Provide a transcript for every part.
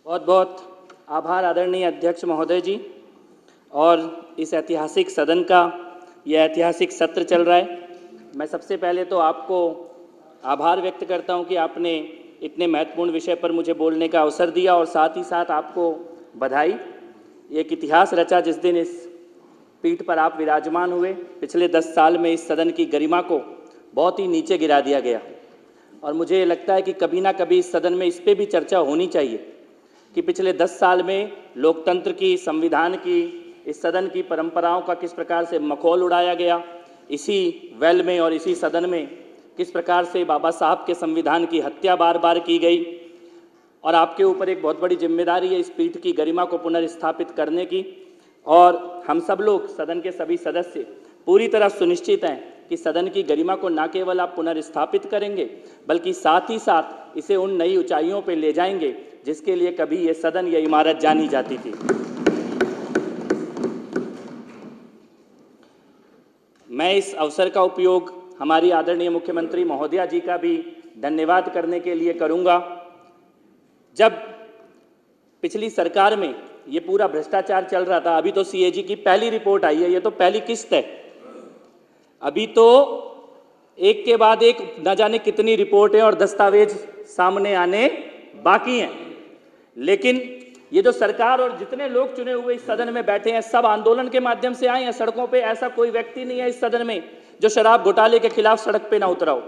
बहुत बहुत आभार आदरणीय अध्यक्ष महोदय जी। और इस ऐतिहासिक सदन का यह ऐतिहासिक सत्र चल रहा है। मैं सबसे पहले तो आपको आभार व्यक्त करता हूं कि आपने इतने महत्वपूर्ण विषय पर मुझे बोलने का अवसर दिया और साथ ही साथ आपको बधाई। एक इतिहास रचा जिस दिन इस पीठ पर आप विराजमान हुए। पिछले 10 साल में इस सदन की गरिमा को बहुत ही नीचे गिरा दिया गया और मुझे लगता है कि कभी ना कभी इस सदन में इस पर भी चर्चा होनी चाहिए कि पिछले 10 साल में लोकतंत्र की, संविधान की, इस सदन की परंपराओं का किस प्रकार से मखौल उड़ाया गया। इसी वेल में और इसी सदन में किस प्रकार से बाबा साहब के संविधान की हत्या बार बार की गई और आपके ऊपर एक बहुत बड़ी जिम्मेदारी है इस पीठ की गरिमा को पुनर्स्थापित करने की। और हम सब लोग, सदन के सभी सदस्य पूरी तरह सुनिश्चित हैं कि सदन की गरिमा को न केवल आप पुनर्स्थापित करेंगे बल्कि साथ ही साथ इसे उन नई ऊंचाइयों पर ले जाएंगे जिसके लिए कभी ये सदन, ये इमारत जानी जाती थी। मैं इस अवसर का उपयोग हमारी आदरणीय मुख्यमंत्री महोदया जी का भी धन्यवाद करने के लिए करूंगा। जब पिछली सरकार में ये पूरा भ्रष्टाचार चल रहा था, अभी तो सीएजी की पहली रिपोर्ट आई है, ये तो पहली किस्त है। अभी तो एक के बाद एक न जाने कितनी रिपोर्टें और दस्तावेज सामने आने बाकी हैं। लेकिन ये जो सरकार और जितने लोग चुने हुए इस सदन में बैठे हैं, सब आंदोलन के माध्यम से आए हैं सड़कों पे। ऐसा कोई व्यक्ति नहीं है इस सदन में जो शराब घोटाले के खिलाफ सड़क पे ना उतरा हो।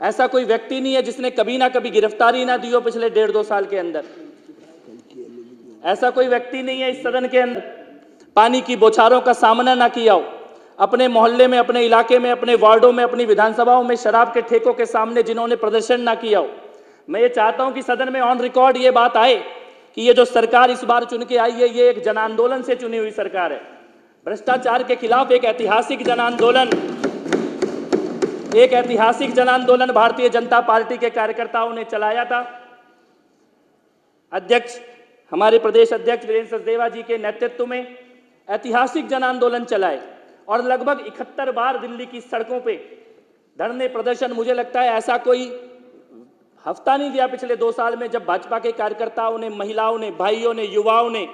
ऐसा कोई व्यक्ति नहीं है जिसने कभी ना कभी गिरफ्तारी ना दी हो पिछले 1.5-2 साल के अंदर। ऐसा कोई व्यक्ति नहीं है इस सदन के अंदर पानी की बौछारों का सामना ना किया हो। अपने मोहल्ले में, अपने इलाके में, अपने वार्डों में, अपनी विधानसभाओं में शराब के ठेकों के सामने जिन्होंने प्रदर्शन ना किया हो। मैं ये चाहता हूं कि सदन में ऑन रिकॉर्ड ये बात आए कि ये जो सरकार इस बार चुन के आई है, ये एक जन आंदोलन से चुनी हुई सरकार है। भ्रष्टाचार के खिलाफ एक ऐतिहासिक जन आंदोलन भारतीय जनता पार्टी के कार्यकर्ताओं ने चलाया था। अध्यक्ष, हमारे प्रदेश अध्यक्ष वीरेंद्र सचदेवा जी के नेतृत्व में ऐतिहासिक जन आंदोलन चलाए और लगभग 71 बार दिल्ली की सड़कों पे धरने प्रदर्शन। मुझे लगता है ऐसा कोई हफ्ता नहीं दिया पिछले 2 साल में जब भाजपा के कार्यकर्ताओं ने, महिलाओं ने, भाइयों ने, युवाओं ने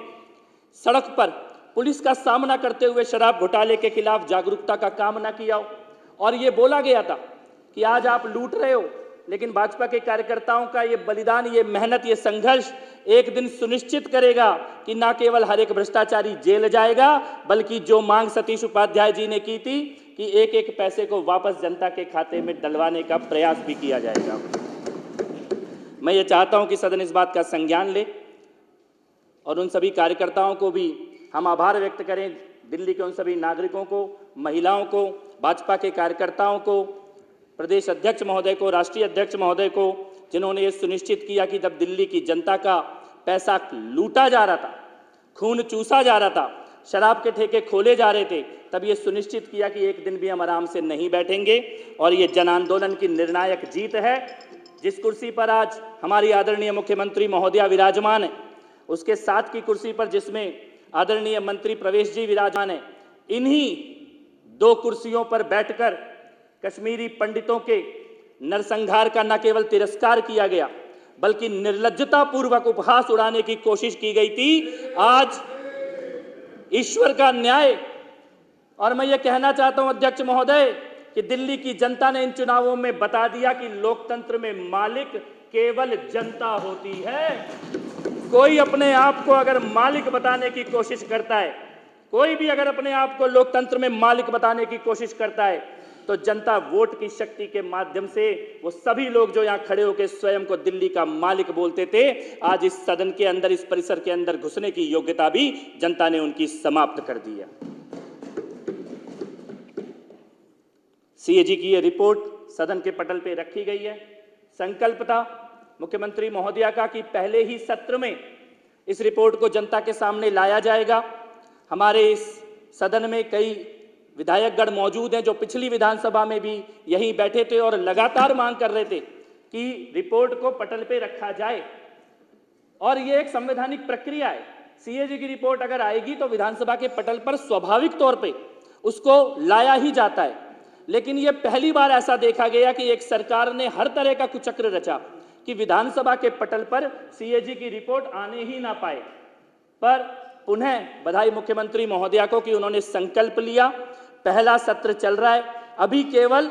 सड़क पर पुलिस का सामना करते हुए शराब घोटाले के खिलाफ जागरूकता का काम ना किया हो। और ये बोला गया था कि आज आप लूट रहे हो, लेकिन भाजपा के कार्यकर्ताओं का ये बलिदान, ये मेहनत, ये संघर्ष एक दिन सुनिश्चित करेगा कि ना केवल हर एक भ्रष्टाचारी जेल जाएगा, बल्कि जो मांग सतीश उपाध्याय जी ने की थी कि एक एक पैसे को वापस जनता के खाते में डलवाने का प्रयास भी किया जाएगा। मैं ये चाहता हूं कि सदन इस बात का संज्ञान ले और उन सभी कार्यकर्ताओं को भी हम आभार व्यक्त करें, दिल्ली के उन सभी नागरिकों को, महिलाओं को, भाजपा के कार्यकर्ताओं को, प्रदेश अध्यक्ष महोदय को, राष्ट्रीय अध्यक्ष महोदय को, जिन्होंने ये सुनिश्चित किया कि जब दिल्ली की जनता का पैसा लूटा जा रहा था, खून चूसा जा रहा था, शराब के ठेके खोले जा रहे थे, तब ये सुनिश्चित किया कि एक दिन भी हम आराम से नहीं बैठेंगे। और ये जन आंदोलन की निर्णायक जीत है। जिस कुर्सी पर आज हमारी आदरणीय मुख्यमंत्री महोदया विराजमान है, उसके साथ की कुर्सी पर जिसमें आदरणीय मंत्री प्रवेश जी विराजमान है, इन्हीं 2 कुर्सियों पर बैठकर कश्मीरी पंडितों के नरसंहार का न केवल तिरस्कार किया गया बल्कि निर्लज्जता पूर्वक उपहास उड़ाने की कोशिश की गई थी। आज ईश्वर का न्याय। और मैं ये कहना चाहता हूं अध्यक्ष महोदय कि दिल्ली की जनता ने इन चुनावों में बता दिया कि लोकतंत्र में मालिक केवल जनता होती है। कोई अपने आप को अगर मालिक बताने की कोशिश करता है, कोई भी अगर अपने आप को लोकतंत्र में मालिक बताने की कोशिश करता है, तो जनता वोट की शक्ति के माध्यम से वो सभी लोग जो यहां खड़े होकर स्वयं को दिल्ली का मालिक बोलते थे, आज इस सदन के अंदर, इस परिसर के अंदर घुसने की योग्यता भी जनता ने उनकी समाप्त कर दी है। सीएजी की ये रिपोर्ट सदन के पटल पे रखी गई है। संकल्प था मुख्यमंत्री महोदया का कि पहले ही सत्र में इस रिपोर्ट को जनता के सामने लाया जाएगा। हमारे इस सदन में कई विधायकगण मौजूद हैं जो पिछली विधानसभा में भी यहीं बैठे थे और लगातार मांग कर रहे थे कि रिपोर्ट को पटल पे रखा जाए। और ये एक संवैधानिक प्रक्रिया है। सीएजी की रिपोर्ट अगर आएगी तो विधानसभा के पटल पर स्वाभाविक तौर पे उसको लाया ही जाता है। लेकिन ये पहली बार ऐसा देखा गया कि एक सरकार ने हर तरह का कुचक्र रचा, कि विधानसभा के पटल पर सीएजी की रिपोर्ट आने ही ना पाए। पर पुनः बधाई मुख्यमंत्री महोदया को कि उन्होंने संकल्प लिया। पहला सत्र चल रहा है, अभी केवल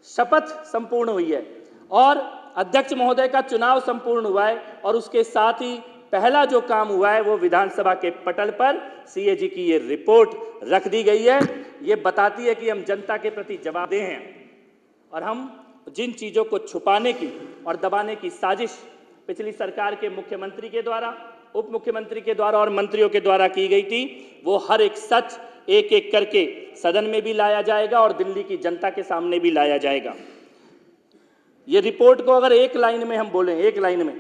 शपथ संपूर्ण हुई है और अध्यक्ष महोदय का चुनाव संपूर्ण हुआ है और उसके साथ ही पहला जो काम हुआ है वो विधानसभा के पटल पर सीएजी की ये रिपोर्ट रख दी गई है। ये बताती है कि हम जनता के प्रति जवाबदेह हैं और हम जिन चीजों को छुपाने की और दबाने की साजिश पिछली सरकार के मुख्यमंत्री के द्वारा, उप मुख्यमंत्री के द्वारा और मंत्रियों के द्वारा की गई थी, वो हर एक सच एक एक करके सदन में भी लाया जाएगा और दिल्ली की जनता के सामने भी लाया जाएगा। ये रिपोर्ट को अगर एक लाइन में हम बोलें, एक लाइन में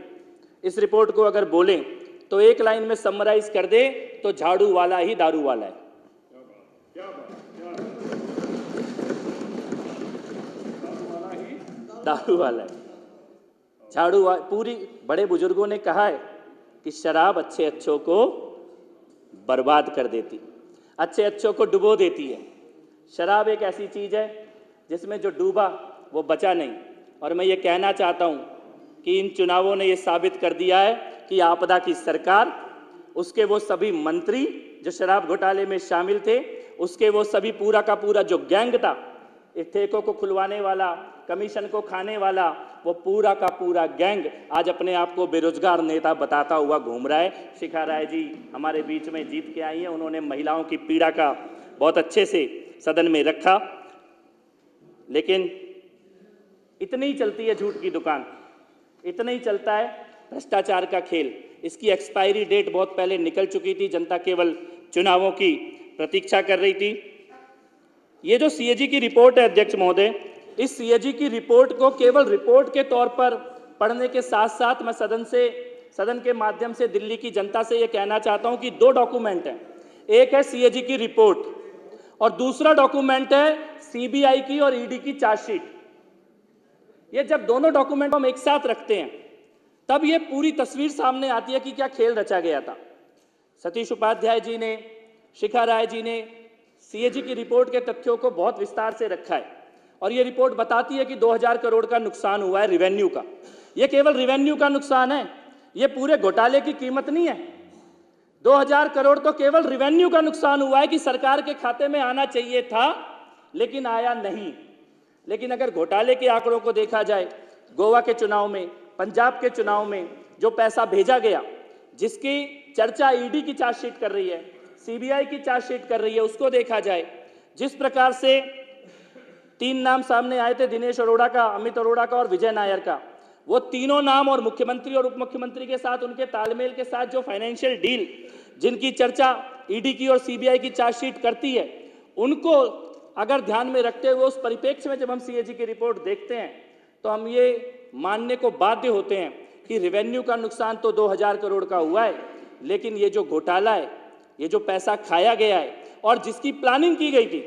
इस रिपोर्ट को अगर बोलें तो एक लाइन में समराइज कर दे तो झाड़ू वाला ही दारू वाला है। दारू वाला है, झाड़ू पूरी बड़े बुजुर्गों ने कहा है कि शराब अच्छे अच्छों को बर्बाद कर देती, अच्छे अच्छों को डुबो देती है। शराब एक ऐसी चीज है जिसमें जो डूबा वो बचा नहीं। और मैं ये कहना चाहता हूं कि इन चुनावों ने ये साबित कर दिया है कि आपदा की सरकार, उसके वो सभी मंत्री जो शराब घोटाले में शामिल थे, उसके वो सभी पूरा का पूरा जो गैंग था, ठेकों को खुलवाने वाला, कमीशन को खाने वाला, वो पूरा का पूरा गैंग आज अपने आप को बेरोजगार नेता बताता हुआ घूम रहा है। शिखा राय जी हमारे बीच में जीत के आई हैं, उन्होंने महिलाओं की पीड़ा का बहुत अच्छे से सदन में रखा। लेकिन इतनी ही चलती है झूठ की दुकान, इतना ही चलता है भ्रष्टाचार का खेल। इसकी एक्सपायरी डेट बहुत पहले निकल चुकी थी, जनता केवल चुनावों की प्रतीक्षा कर रही थी। ये जो सीएजी की रिपोर्ट है अध्यक्ष महोदय, इस सीएजी की रिपोर्ट को केवल रिपोर्ट के तौर पर पढ़ने के साथ साथ मैं सदन के माध्यम से दिल्ली की जनता से ये कहना चाहता हूं कि दो डॉक्यूमेंट हैं, एक है सीएजी की रिपोर्ट और दूसरा डॉक्यूमेंट है सीबीआई की और ईडी की चार्जशीट। ये जब दोनों डॉक्यूमेंट हम एक साथ रखते हैं तब ये पूरी तस्वीर सामने आती है कि क्या खेल रचा गया था। सतीश उपाध्याय जी ने, शिखा राय जी ने सीएजी की रिपोर्ट के तथ्यों को बहुत विस्तार से रखा है और ये रिपोर्ट बताती है कि 2000 करोड़ का नुकसान हुआ है रिवेन्यू का। ये केवल रिवेन्यू का नुकसान है, ये पूरे घोटाले की कीमत नहीं है। 2000 करोड़ तो केवल रिवेन्यू का नुकसान हुआ है कि सरकार के खाते में आना चाहिए था लेकिन आया नहीं। लेकिन अगर घोटाले के आंकड़ों को देखा जाए, गोवा के चुनाव में, पंजाब के चुनाव में जो पैसा भेजा गया, जिसकी चर्चा ईडी की चार्जशीट कर रही है, सीबीआई की चार्जशीट कर रही है, उसको देखा जाए, जिस प्रकार से 3 नाम सामने आए थे, दिनेश अरोड़ा का, अमित अरोड़ा का और विजय नायर का, वो तीनों नाम और मुख्यमंत्री और उप मुख्यमंत्री के साथ उनके तालमेल के साथ जो फाइनेंशियल डील जिनकी चर्चा ईडी की और सीबीआई की चार्जशीट करती है, उनको अगर ध्यान में रखते हुए उस परिप्रेक्ष्य में जब हम सीएजी की रिपोर्ट देखते हैं तो हम ये मानने को बाध्य होते हैं कि रेवेन्यू का नुकसान तो 2000 करोड़ का हुआ है, लेकिन ये जो घोटाला है, ये जो पैसा खाया गया है और जिसकी प्लानिंग की गई थी,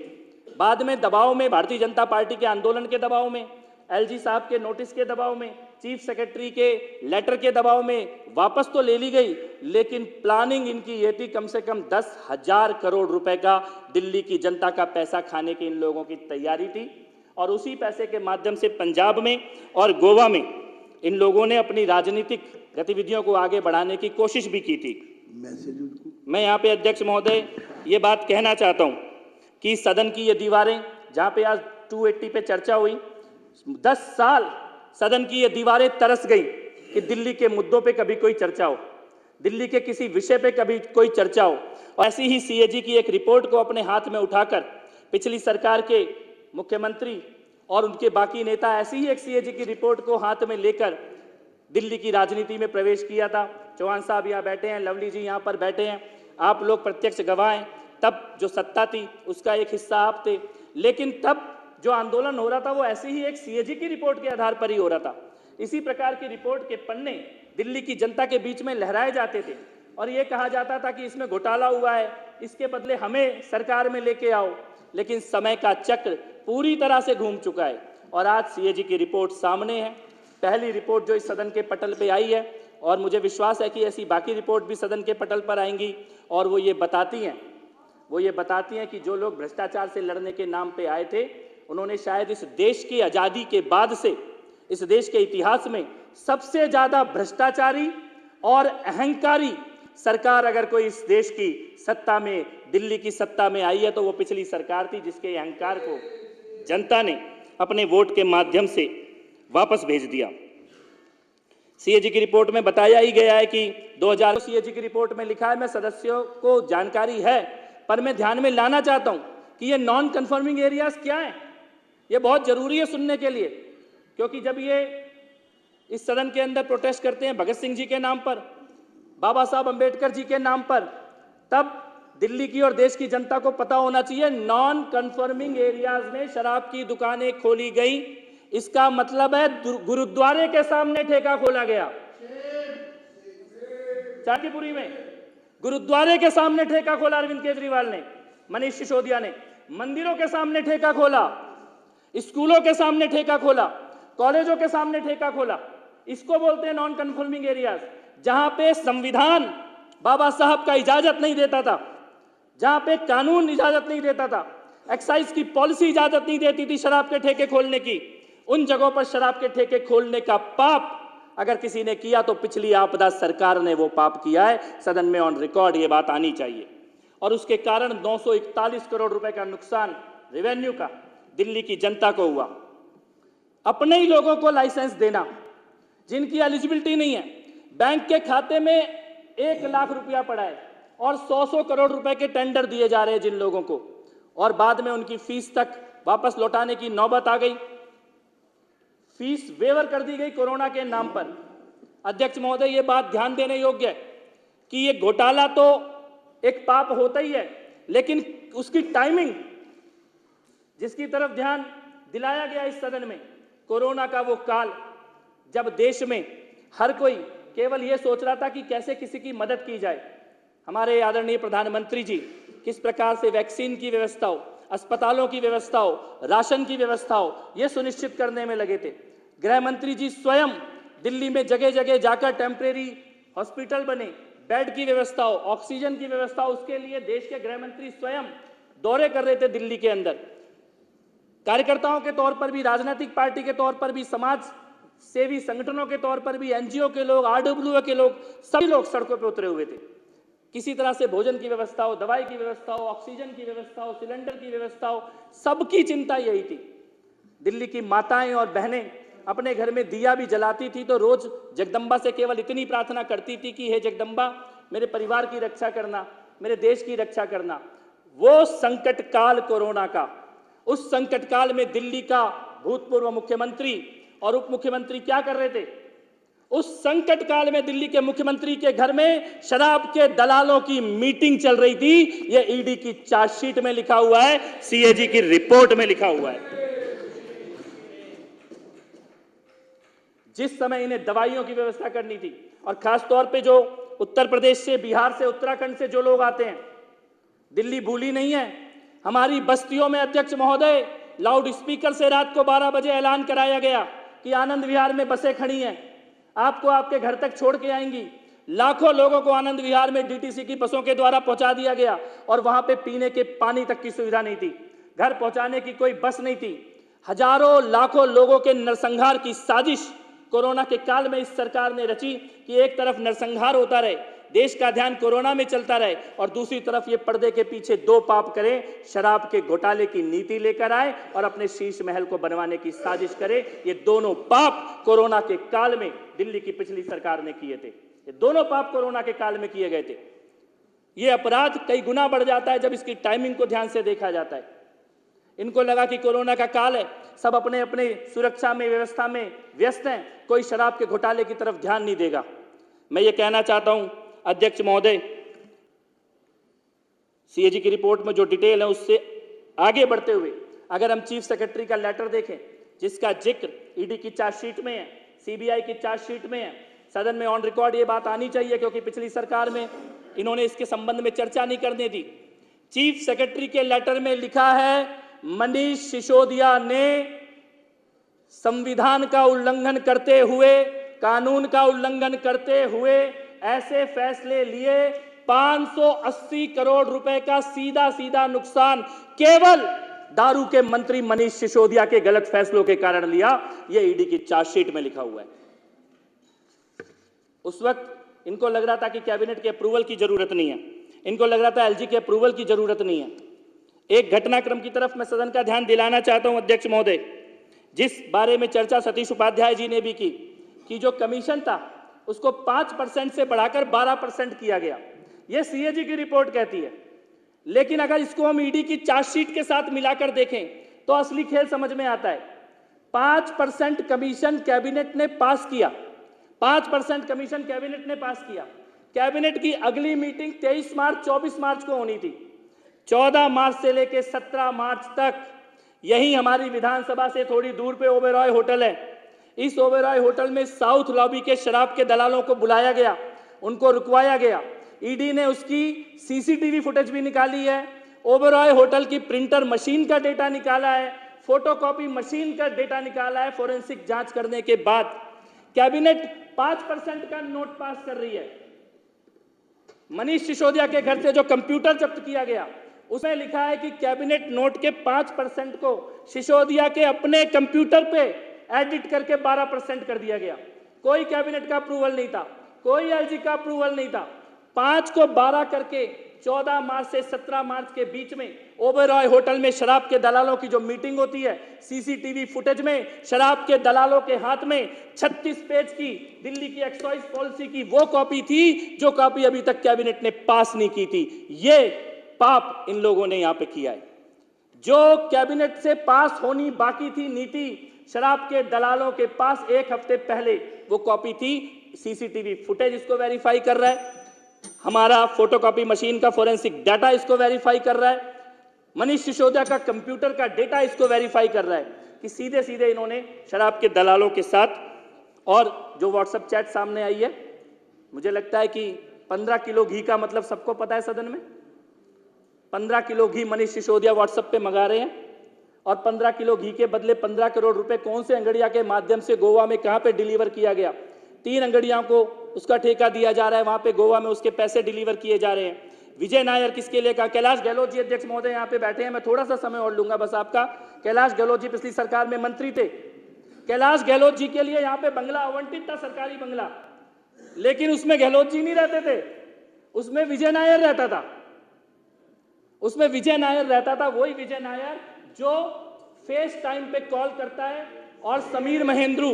बाद में दबाव में, भारतीय जनता पार्टी के आंदोलन के दबाव में, एलजी साहब के नोटिस के दबाव में, चीफ सेक्रेटरी के लेटर के दबाव में वापस तो ले ली गई, लेकिन प्लानिंग इनकी ये थी कम से कम 10,000 करोड़ रुपए का दिल्ली की जनता का पैसा खाने की इन लोगों की तैयारी थी। और उसी पैसे के माध्यम से पंजाब में और गोवा में इन लोगों ने अपनी राजनीतिक गतिविधियों को आगे बढ़ाने की कोशिश भी की थी। मैं यहाँ पे अध्यक्ष महोदय ये बात कहना चाहता हूँ कि सदन की ये दीवारें, जहाँ पे आज 280 पे चर्चा हुई, 10 साल सदन की ये दीवारें तरस गई कि दिल्ली के मुद्दों पे कभी कोई चर्चा हो, दिल्ली के किसी विषय पे कभी कोई चर्चा हो। और ऐसी ही सीएजी की एक रिपोर्ट को अपने हाथ में उठाकर पिछली सरकार के मुख्यमंत्री और उनके बाकी नेता ऐसी ही एक सीएजी की रिपोर्ट को हाथ में लेकर दिल्ली की राजनीति में प्रवेश किया था। चौहान साहब यहाँ बैठे हैं, लवली जी यहाँ पर बैठे हैं, आप लोग प्रत्यक्ष गवाह हैं। तब जो सत्ता थी उसका एक हिस्सा आप थे, लेकिन तब जो आंदोलन हो रहा था वो ऐसी ही एक सीएजी की रिपोर्ट के आधार पर ही हो रहा था। इसी प्रकार की रिपोर्ट के पन्ने दिल्ली की जनता के बीच में लहराए जाते थे और ये कहा जाता था कि इसमें घोटाला हुआ है, इसके बदले हमें सरकार में लेके आओ। लेकिन समय का चक्र पूरी तरह से घूम चुका है और आज सीएजी की रिपोर्ट सामने है, पहली रिपोर्ट जो इस सदन के पटल पे आई है, और मुझे विश्वास है कि ऐसी बाकी रिपोर्ट भी सदन के पटल पर आएंगी। और वो ये बताती हैं कि जो लोग भ्रष्टाचार से लड़ने के नाम पे आए थे, उन्होंने शायद इस देश की आज़ादी के बाद से इस देश के इतिहास में सबसे ज्यादा भ्रष्टाचारी और अहंकारी सरकार अगर कोई इस देश की सत्ता में, दिल्ली की सत्ता में आई है तो वो पिछली सरकार थी, जिसके अहंकार को जनता ने अपने वोट के माध्यम से वापस भेज दिया। सीएजी की रिपोर्ट में बताया ही गया है कि 2000 सीएजी की रिपोर्ट में लिखा है, मैं सदस्यों को जानकारी है पर मैं ध्यान में लाना चाहता हूं कि ये नॉन कन्फर्मिंग एरियाज क्या है। ये बहुत जरूरी है सुनने के लिए, क्योंकि जब ये इस सदन के अंदर प्रोटेस्ट करते हैं भगत सिंह जी के नाम पर, बाबा साहब अंबेडकर जी के नाम पर, तब दिल्ली की और देश की जनता को पता होना चाहिए नॉन कन्फर्मिंग एरियाज में शराब की दुकानें खोली गई, इसका मतलब है गुरुद्वारे के सामने ठेका खोला गया। चाकीपुरी में गुरुद्वारे के सामने ठेका खोला अरविंद केजरीवाल ने, मनीष सिसोदिया ने। मंदिरों के सामने ठेका खोला, स्कूलों के सामने ठेका खोला, कॉलेजों के सामने ठेका खोला। इसको बोलते हैं नॉन कन्फर्मिंग एरियाज, जहां पे संविधान बाबा साहब का इजाजत नहीं देता था, जहां पे कानून इजाजत नहीं देता था, एक्साइज की पॉलिसी इजाजत नहीं देती थी शराब के ठेके खोलने की, उन जगहों पर शराब के ठेके खोलने का पाप अगर किसी ने किया तो पिछली आपदा सरकार ने वो पाप किया है। सदन में ऑन रिकॉर्ड ये बात आनी चाहिए। और उसके कारण 941 करोड़ रुपए का नुकसान रेवेन्यू का दिल्ली की जनता को हुआ। अपने ही लोगों को लाइसेंस देना जिनकी एलिजिबिलिटी नहीं है, बैंक के खाते में 1 लाख रुपया पड़ा है और 100 करोड़ रुपए के टेंडर दिए जा रहे हैं जिन लोगों को, और बाद में उनकी फीस तक वापस लौटाने की नौबत आ गई। फीस वेवर कर दी गई कोरोना के नाम पर। अध्यक्ष महोदय, ये बात ध्यान देने योग्य है कि ये घोटाला तो एक पाप होता ही है, लेकिन उसकी टाइमिंग जिसकी तरफ ध्यान दिलाया गया इस सदन में, कोरोना का वो काल जब देश में हर कोई केवल ये सोच रहा था कि कैसे किसी की मदद की जाए। हमारे आदरणीय प्रधानमंत्री जी किस प्रकार से वैक्सीन की व्यवस्था हो, अस्पतालों की व्यवस्था हो, राशन की व्यवस्था हो, यह सुनिश्चित करने में लगे थे। गृह मंत्री जी स्वयं दिल्ली में जगह जगह जाकर टेम्परेरी हॉस्पिटल बने, बेड की व्यवस्था हो, ऑक्सीजन की व्यवस्था हो, उसके लिए देश के गृह मंत्री स्वयं दौरे कर रहे थे दिल्ली के अंदर। कार्यकर्ताओं के तौर पर भी, राजनीतिक पार्टी के तौर पर भी, समाज सेवी संगठनों के तौर पर भी, एनजीओ के लोग, आरडब्ल्यूए के लोग, सभी लोग सड़कों पर उतरे हुए थे। किसी तरह से भोजन की व्यवस्था हो, दवाई की व्यवस्था हो, ऑक्सीजन की व्यवस्था हो, सिलेंडर की व्यवस्था हो, सबकी चिंता यही थी। दिल्ली की माताएं और बहनें अपने घर में दिया भी जलाती थी तो रोज जगदम्बा से केवल इतनी प्रार्थना करती थी कि हे जगदम्बा, मेरे परिवार की रक्षा करना, मेरे देश की रक्षा करना। वो संकट काल कोरोना का, उस संकट काल में दिल्ली का भूतपूर्व मुख्यमंत्री और उप मुख्यमंत्री क्या कर रहे थे? उस संकट काल में दिल्ली के मुख्यमंत्री के घर में शराब के दलालों की मीटिंग चल रही थी। यह ईडी की चार्जशीट में लिखा हुआ है, सीएजी की रिपोर्ट में लिखा हुआ है। जिस समय इन्हें दवाइयों की व्यवस्था करनी थी, और खास तौर पे जो उत्तर प्रदेश से, बिहार से, उत्तराखंड से जो लोग आते हैं, दिल्ली भूली नहीं है। हमारी बस्तियों में अध्यक्ष महोदय लाउड स्पीकर से रात को 12 बजे ऐलान कराया गया कि आनंद विहार में बसें खड़ी हैं, आपको आपके घर तक छोड़ के आएंगी। लाखों लोगों को आनंद विहार में डीटीसी की बसों के द्वारा पहुंचा दिया गया और वहां पे पीने के पानी तक की सुविधा नहीं थी, घर पहुंचाने की कोई बस नहीं थी। हजारों लाखों लोगों के नरसंहार की साजिश कोरोना के काल में इस सरकार ने रची कि एक तरफ नरसंहार होता रहे, देश का ध्यान कोरोना में चलता रहे, और दूसरी तरफ ये पर्दे के पीछे दो पाप करें, शराब के घोटाले की नीति लेकर आए और अपने शीश महल को बनवाने की साजिश करे। ये दोनों पाप कोरोना के काल में दिल्ली की पिछली सरकार ने किए थे। ये दोनों पाप कोरोना के काल में किए गए थे। ये अपराध कई गुना बढ़ जाता है जब इसकी टाइमिंग को ध्यान से देखा जाता है। इनको लगा कि कोरोना का काल है, सब अपने अपने सुरक्षा में, व्यवस्था में व्यस्त हैं, कोई शराब के घोटाले की तरफ ध्यान नहीं देगा। मैं ये कहना चाहता हूं अध्यक्ष महोदय, सीएजी की रिपोर्ट में जो डिटेल है उससे आगे बढ़ते हुए अगर हम चीफ सेक्रेटरी का लेटर देखें जिसका जिक्र ईडी की चार्जशीट में है, सीबीआई की चार्जशीट में है, सदन में ऑन रिकॉर्ड ये बात आनी चाहिए क्योंकि पिछली सरकार में इन्होंने इसके संबंध में चर्चा नहीं करने दी। चीफ सेक्रेटरी के लेटर में लिखा है मनीष सिसोदिया ने संविधान का उल्लंघन करते हुए, कानून का उल्लंघन करते हुए ऐसे फैसले लिए 580 करोड़ रुपए का सीधा सीधा नुकसान केवल दारू के मंत्री मनीष सिसोदिया के गलत फैसलों के कारण लिया। यह ईडी की चार्जशीट में लिखा हुआ है। उस वक्त इनको लग रहा था कि कैबिनेट के अप्रूवल की जरूरत नहीं है, इनको लग रहा था एलजी के अप्रूवल की जरूरत नहीं है। एक घटनाक्रम की तरफ मैं सदन का ध्यान दिलाना चाहता हूं अध्यक्ष महोदय, जिस बारे में चर्चा सतीश उपाध्याय जी ने भी की कि जो कमीशन था उसको 5% से बढ़ाकर 12% किया गया। यह सीएजी की रिपोर्ट कहती है। लेकिन अगर इसको हम ईडी की चार्जशीट के साथ मिलाकर देखें तो असली खेल समझ में आता है। 5% कमीशन कैबिनेट ने पास किया, 5% कमीशन कैबिनेट ने पास किया। कैबिनेट की अगली मीटिंग 23 मार्च 24 मार्च को होनी थी। 14 मार्च से लेकर 17 मार्च तक यही हमारी विधानसभा से थोड़ी दूर पे ओबेरॉय होटल है। इस ओबेरॉय होटल में साउथ लॉबी के शराब के दलालों को बुलाया गया, उनको रुकवाया गया। ईडी ने उसकी सीसीटीवी फुटेज भी निकाली है, ओबेरॉय होटल की प्रिंटर मशीन का डेटा निकाला है, फोटोकॉपी मशीन का डेटा निकाला है। फोरेंसिक जांच करने के बाद कैबिनेट 5% का नोट पास कर रही है। मनीष सिसोदिया के घर से जो कंप्यूटर जब्त किया गया उसमें लिखा है कि कैबिनेट नोट के 5% को सिसोदिया के अपने कंप्यूटर पे एडिट करके 12% कर दिया गया। कोई कैबिनेट का अप्रूवल नहीं था, कोई एलजी का अप्रूवल नहीं था। 5 को 12 करके 14 मार्च से 17 मार्च के बीच में ओबेरॉय होटल में शराब के दलालों की जो मीटिंग होती है, सीसीटीवी फुटेज में शराब के दलालों के हाथ में 36 पेज की दिल्ली की एक्साइज पॉलिसी की वो कॉपी थी जो कॉपी अभी तक कैबिनेट ने पास नहीं की थी। ये पाप इन लोगों ने यहां पे किया है। जो कैबिनेट से पास होनी बाकी थी नीति, शराब के दलालों के पास एक हफ्ते पहले वो कॉपी थी। सीसीटीवी फुटेज इसको वेरीफाई कर रहा है, हमारा फोटोकॉपी मशीन का फोरेंसिक डाटा इसको वेरीफाई कर रहा है, मनीष सिसोदिया का कंप्यूटर का डेटा इसको वेरीफाई कर रहा है कि सीधे सीधे इन्होंने शराब के दलालों के साथ। और जो व्हाट्सएप चैट सामने आई है, मुझे लगता है कि 15 किलो घी का मतलब सबको पता है सदन में। 15 किलो घी मनीष सिसोदिया व्हाट्सएप पे मंगा रहे हैं और 15 किलो घी के बदले 15 करोड़ रुपए कौन से अंगड़िया के माध्यम से गोवा में कहां पे डिलीवर किया गया। 3 अंगड़ियों को उसका ठेका दिया जा रहा है, वहां पे गोवा में उसके पैसे डिलीवर किए जा रहे हैं। विजय नायर किसके लिए कहा? कैलाश गहलोत जी अध्यक्ष महोदय यहाँ पे बैठे हैं, मैं थोड़ा सा समय और लूंगा बस आपका। कैलाश गहलोत जी पिछली सरकार में मंत्री थे। कैलाश गहलोत जी के लिए यहाँ पे बंगला आवंटित था, सरकारी बंगला, लेकिन उसमें गहलोत जी नहीं रहते थे, उसमें विजय नायर रहता था। उसमें विजय नायर रहता था, वही विजय नायर जो फेस टाइम पे कॉल करता है और समीर महेंद्रू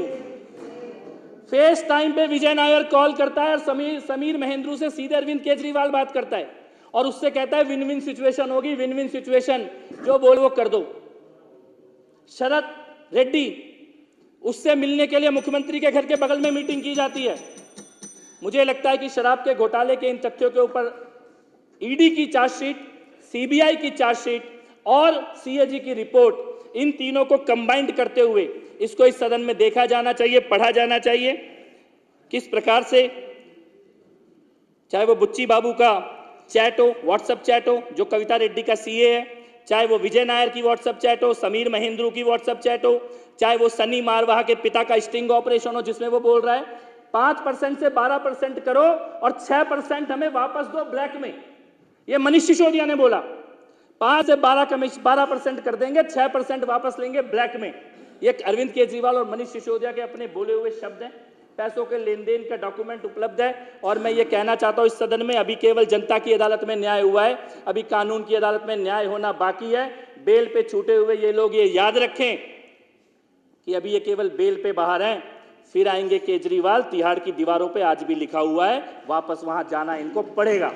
फेस टाइम पे विजय नायर कॉल करता है और समीर महेंद्रू से सीधे अरविंद केजरीवाल बात करता है और उससे कहता है विन विन सिचुएशन होगी, विन विन सिचुएशन, जो बोल वो कर दो। शरद रेड्डी, उससे मिलने के लिए मुख्यमंत्री के घर के बगल में मीटिंग की जाती है। मुझे लगता है कि शराब के घोटाले के इन तथ्यों के ऊपर ईडी की चार्जशीट, सीबीआई की चार्जशीट और सीएजी की रिपोर्ट, इन तीनों को कंबाइंड करते हुए इसको इस सदन में देखा जाना चाहिए, पढ़ा जाना चाहिए। किस प्रकार से, चाहे वो बुच्ची बाबू का चैट हो, व्हाट्सएप चैट हो जो कविता रेड्डी का सीए है, चाहे वो विजय नायर की व्हाट्सएप चैट हो, समीर महेंद्रू की व्हाट्सएप चैट हो, चाहे वो सनी मारवाह के पिता का स्टिंग ऑपरेशन हो जिसमें वो बोल रहा है 5% से 12% करो और 6% हमें वापस दो ब्लैक में। ये मनीष सिसोदिया ने बोला 5 से 12% कर देंगे, 6% वापस लेंगे ब्लैक में। ये अरविंद केजरीवाल और मनीष सिसोदिया के अपने बोले हुए शब्द हैं। पैसों के लेन देन का डॉक्यूमेंट उपलब्ध है। और मैं ये कहना चाहता हूं इस सदन में, अभी केवल जनता की अदालत में न्याय हुआ है, अभी कानून की अदालत में न्याय होना बाकी है। बेल पे छूटे हुए ये लोग ये याद रखें कि अभी ये केवल बेल पे बाहर हैं, फिर आएंगे केजरीवाल। तिहाड़ की दीवारों पे आज भी लिखा हुआ है, वापस वहां जाना इनको पड़ेगा।